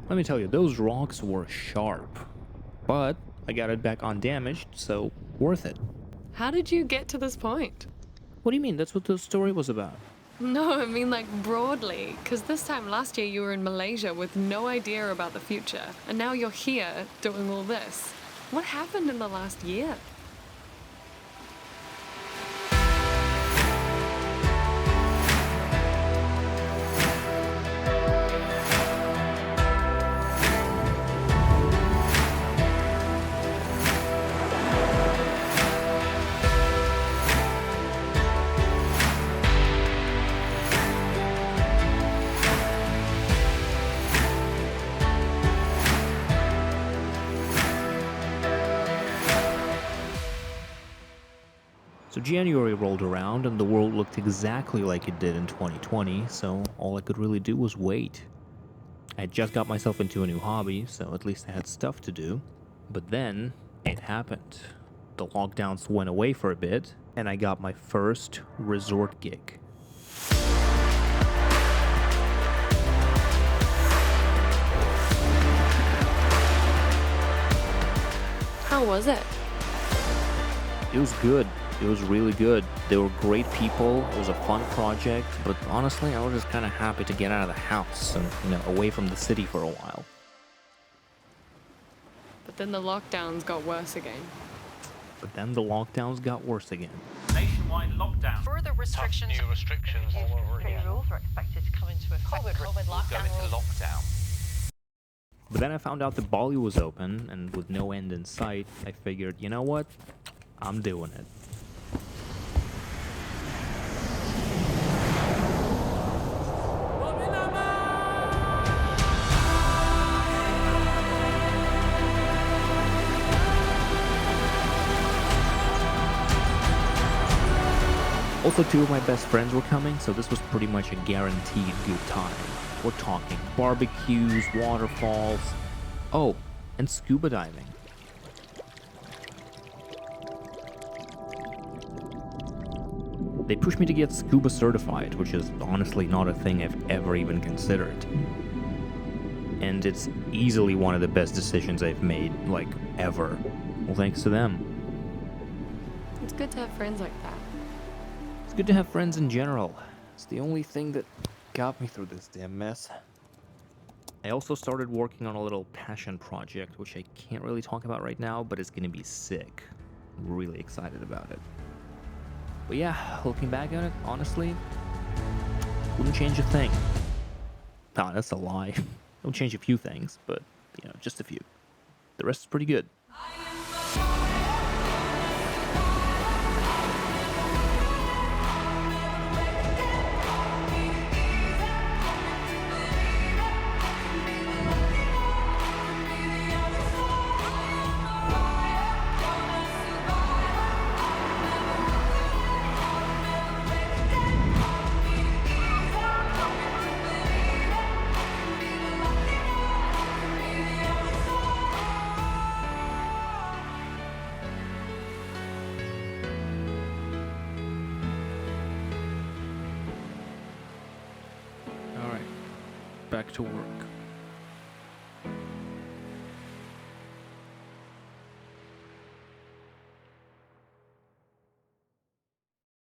Let me tell you, those rocks were sharp. But I got it back undamaged, so worth it. How did you get to this point? What do you mean? That's what the story was about. No, I mean like broadly, because this time last year you were in Malaysia with no idea about the future, and now you're here doing all this. What happened in the last year? So January rolled around and the world looked exactly like it did in 2020, so all I could really do was wait. I had just got myself into a new hobby, so at least I had stuff to do. But then, it happened. The lockdowns went away for a bit, and I got my first resort gig. How was it? It was good. It was really good. They were great people. It was a fun project, but honestly, I was just kind of happy to get out of the house and, away from the city for a while. But then the lockdowns got worse again. Nationwide lockdown. Further restrictions. New restrictions all over New again. rules are expected to come into effect. COVID Go lockdown into rules. lockdown. But then I found out that Bali was open, and with no end in sight, I figured, you know what? I'm doing it. Also, two of my best friends were coming, so this was pretty much a guaranteed good time. We're talking barbecues, waterfalls, oh, and scuba diving. They pushed me to get scuba certified, which is honestly not a thing I've ever even considered. And it's easily one of the best decisions I've made, like, ever. Well, thanks to them. It's good to have friends like that. It's good to have friends in general. It's the only thing that got me through this damn mess. I also started working on a little passion project, which I can't really talk about right now, but it's gonna be sick. I'm really excited about it. But yeah, looking back at it, honestly, wouldn't change a thing. Nah, that's a lie. I'll change a few things, but, just a few. The rest is pretty good. Alright, back to work.